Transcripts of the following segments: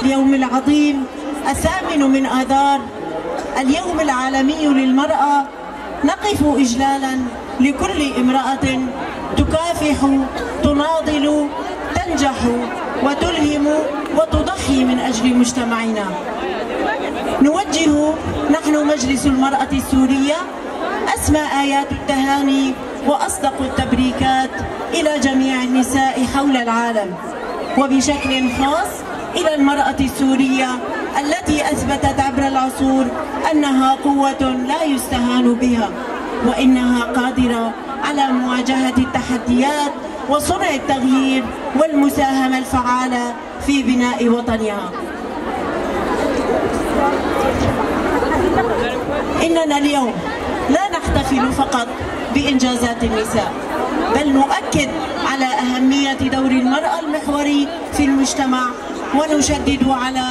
اليوم العظيم 8 من آذار، اليوم العالمي للمرأة، نقف إجلالا لكل امرأة تكافح، تناضل، تنجح وتلهم وتضحي من أجل مجتمعنا. نوجه نحن مجلس المرأة السورية أسمى آيات التهاني وأصدق التبريكات إلى جميع النساء حول العالم، وبشكل خاص إلى المرأة السورية التي أثبتت عبر العصور أنها قوة لا يستهان بها، وإنها قادرة على مواجهة التحديات وصنع التغيير والمساهمة الفعالة في بناء وطنها. إننا اليوم لا نحتفل فقط بإنجازات النساء، بل نؤكد على أهمية دور المرأة المحوري في المجتمع، ونشدد على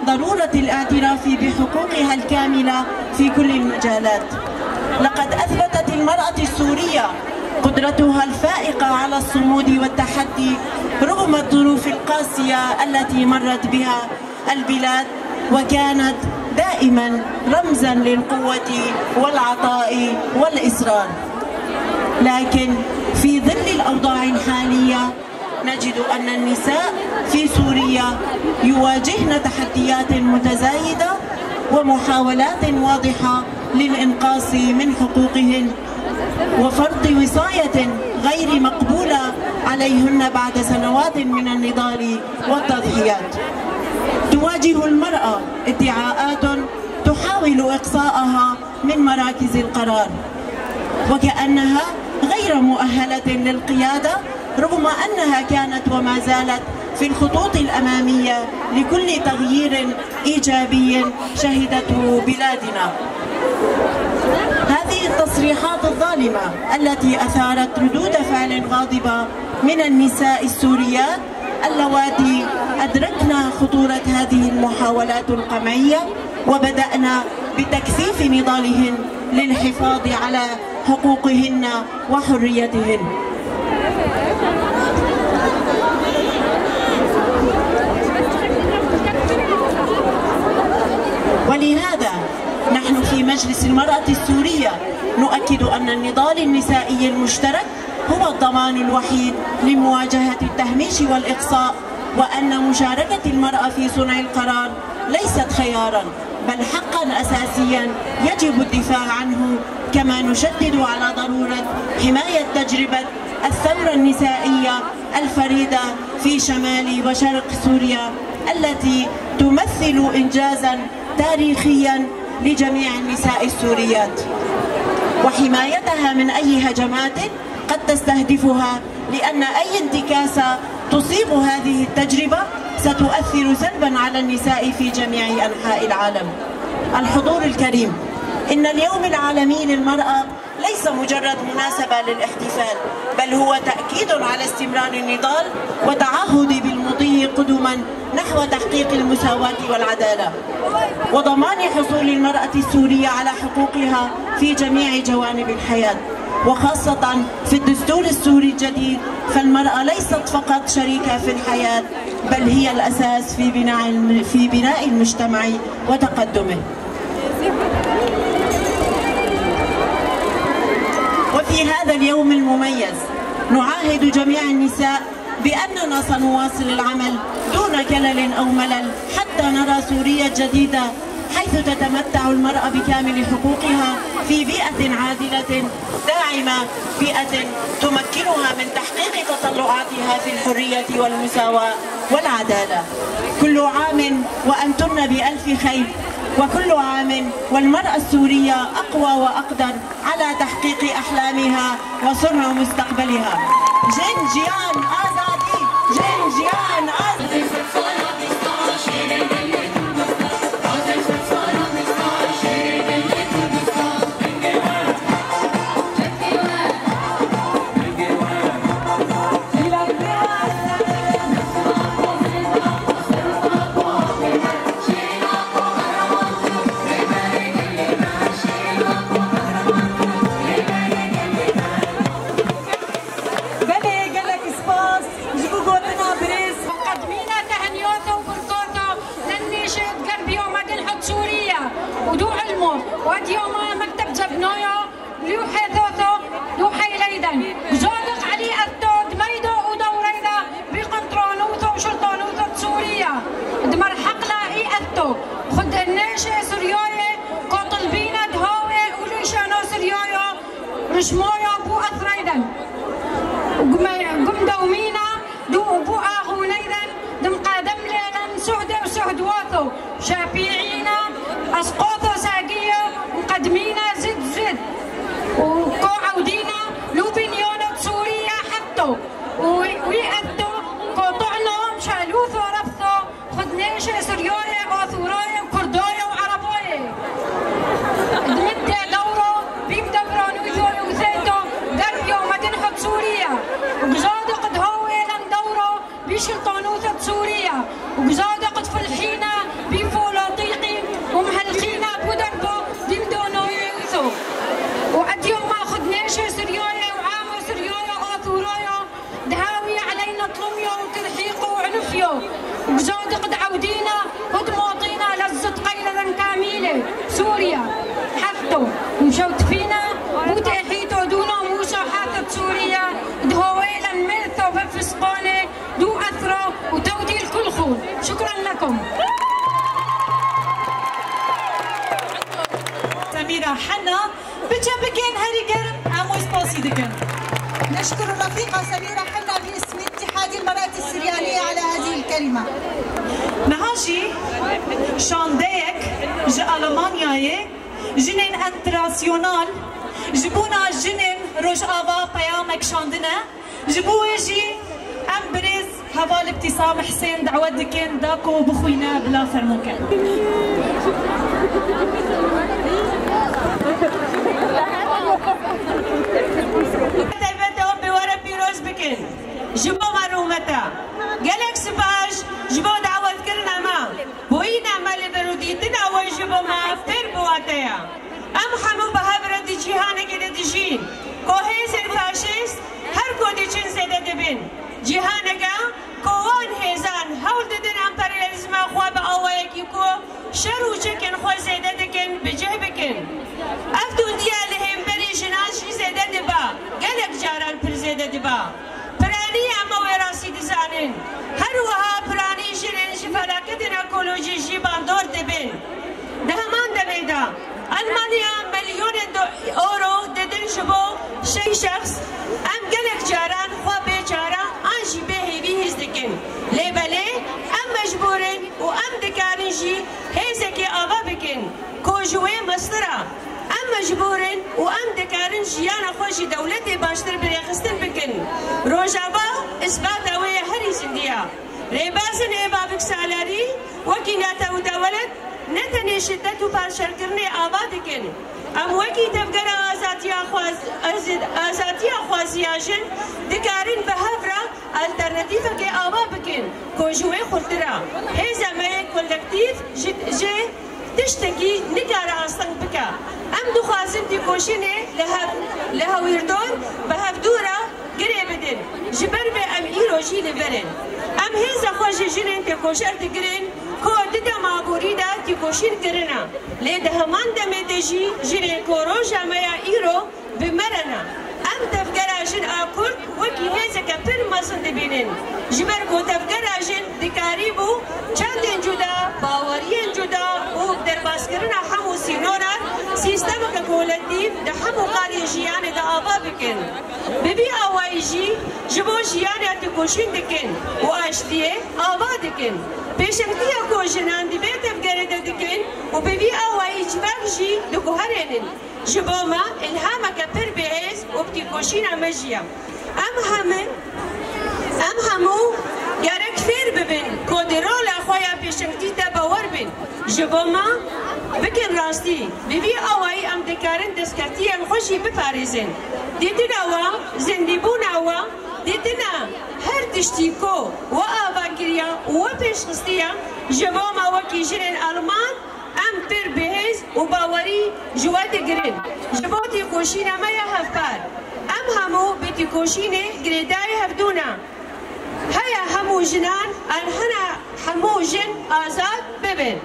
ضرورة الاعتراف بحقوقها الكاملة في كل المجالات. لقد أثبتت المرأة السورية قدرتها الفائقة على الصمود والتحدي رغم الظروف القاسية التي مرت بها البلاد، وكانت دائما رمزا للقوة والعطاء والإصرار. لكن في ظل الأوضاع الحالية نجد أن النساء في سوريا يواجهن تحديات متزايدة ومحاولات واضحة للإنقاص من حقوقهن وفرض وصاية غير مقبولة عليهن بعد سنوات من النضال والتضحيات. تواجه المرأة ادعاءات تحاول إقصاءها من مراكز القرار، وكأنها غير مؤهلة للقيادة رغم أنها كانت وما زالت في الخطوط الأمامية لكل تغيير إيجابي شهدته بلادنا. هذه التصريحات الظالمة التي أثارت ردود فعل غاضبة من النساء السوريات اللواتي أدركنا خطورة هذه المحاولات القمعية، وبدأنا بتكثيف نضالهن للحفاظ على حقوقهن وحريتهن. ولهذا نحن في مجلس المرأة السورية نؤكد أن النضال النسائي المشترك هو الضمان الوحيد لمواجهة التهميش والإقصاء، وأن مشاركة المرأة في صنع القرار ليست خيارا بل حقا أساسيا يجب الدفاع عنه، كما نشدد على ضرورة حماية تجربة الثورة النسائية الفريدة في شمال وشرق سوريا التي تمثل إنجازا تاريخيا لجميع النساء السوريات، وحمايتها من أي هجمات قد تستهدفها، لأن أي انتكاسة تصيب هذه التجربة ستؤثر سلبا على النساء في جميع أنحاء العالم. الحضور الكريم، إن اليوم العالمي للمرأة ليس مجرد مناسبة للاحتفال، بل هو تأكيد على استمرار النضال وتعهد بالمضي قدما نحو تحقيق المساواة والعدالة، وضمان حصول المرأة السورية على حقوقها في جميع جوانب الحياة، وخاصة في الدستور السوري الجديد، فالمرأة ليست فقط شريكة في الحياة بل هي الأساس في بناء المجتمع وتقدمه. وفي هذا اليوم المميز نعاهد جميع النساء بأننا سنواصل العمل دون كلل أو ملل حتى نرى سوريا جديدة، حيث تتمتع المرأة بكامل حقوقها في بيئة عادلة داعمة، بيئة تمكنها من تحقيق تطلعاتها في الحرية والمساواة والعدالة. كل عام وأنتن بألف خير، وكل عام والمرأة السورية أقوى وأقدر على تحقيق أحلامها وصنع مستقبلها. جن جيان آزادي، جن جيان آزادي. رشمويا بو أثريدا قم دومينا دو بو آغونيدا دم قادم لنا سعدة وسعد واثو شافيعينا أسقوطو ساقية مقدمينا زد وكو عودينا لو بنيونة سوريا حطو ويأدو كو طعنو شالوثو رفثو خدنيشة سريوية وثوروية وكردوية وعربوية دمت دورو بيمدبرون ويثو وثيتو دربيو مدنحة سوريا وقزادو قد هويلا دورو بيشلطونوثة سوريا وقزادو قد فلحينا بيفولوطيقي ومهلقينا بودربو دمدونو يوثو وعد يوم ما خدنيشة سريوية وعامو سريوية وثوروية دهاوي علينا طلميو وترحيقو وعنفيو وقزادو قد عودينا ودموطينا لزت قيلة كاملة سوريا حفتو ومشوت فينا وتحيتو دونو موسى حاطت سوريا دهويلا ميثو بفسقوني دو أثرو وتودي الكل خول. شكرا لكم. سميرة حنا بجنبكين هريجر عموس باسي دكن. نشكر الرفيقة سميرة حنا باسم اتحاد المرأة السريانية على هذه الكلمة. نهاجي شانديك جي ألمانيا جنين انتراسيونال جبونا جنين روج آبا بيامك شاندنا جبوجي أمبرز هوا الابتسام حسين دعوات دكين داكو بخوينا بلا فرموكن. جبو معلومتا قالك سباج جبو دعوت كرنا ما بوينا مالي بروديتنا وجبو ما افتر بواتيا ام حمو بهبرة دي جيهانا كده ديجين كوهيز الفاشيست هر كودي چن زيادة دبين جيهانا كوان هيزان هول ددن امبرياليزم خواب آوائي كو شرو چكن خو زيادة دكن بجه بكن افتون ديا لهم بري جناشي زيادة دبا قالك جاران پر زيادة دبا اما وراسی دزانن هر وها پرانی جنین جفلاکت اکولوژی جی باندور دبن دهمان دمیدا المانیا ملیون اورو ددن شبو شی شخص ام گلک جاران خو بیچاره آنجی به هیوی هز دکن لیبله ام مجبورن و ام دکارن جی هزکی آوا بکن کوجوه مسترا ام مجبورن و ام دکارن جیان خوشی دولت باشتر بریخستن بکن روجابا اثبات اوی هری زندیا ریبازن ایبابک سالاری وکی ناتا و دولت نتنی شدت و پارشرکرنی آباد کن ام وکی تفگر آزادی خوازیاجن دکارن به هفرا الترناتیف که آبا بکن کوجوه خلطرا هیزا مای کلکتیف جه تشتكي نقارا أصلاً بكا أم دخازم دي كوشيني لهاويردون بهفدورا قريبدن جبر بي أم إيرو جي لبرن أم هيزا خوشي جنين تكوشر تقرن كو ددا معبوري دا تكوشين قرنا ليدا همان دمي دجي جنين كورو جامايا إيرو بمرنا أم تفقرا جن آكورد وكي هيزا كبير مصن دبينن جبر كو تفقرا جن دكاريبو چندين جدا باوريين جدا در باسکرنا همو سینورا سیستم که کولکتیو ده همو قاری جیان ده آبا بکن ببی آوایی جی جبو جیان اتکوشین دکن و آشتیه آبا دکن پیشنگتیه کو جنان دی بیت بگرده دکن و ببی آوایی جبک جی دکو هرینن جبو ما الهام که پر بیعز و بتکوشین امجیم ام همو گرک فیر ببین کودرول اخویا پیشنگتی تا باور بین جبو ما بکن راستی ببی آوائی ام دکارن دستکرتی ام خوشی بپاریزن دیدن آوا زندیبون آوا دیدن هر تشتیکو و آوا گریا و پیشخستیا جبو ما وکی جنن آلمان ام پر بهز و باوری جواد گرن جبو تی کوشین مایا هفپار ام همو بیتی کوشین گریدای هفدونا هيا همو جنان الهنا همو جن آزاد ببن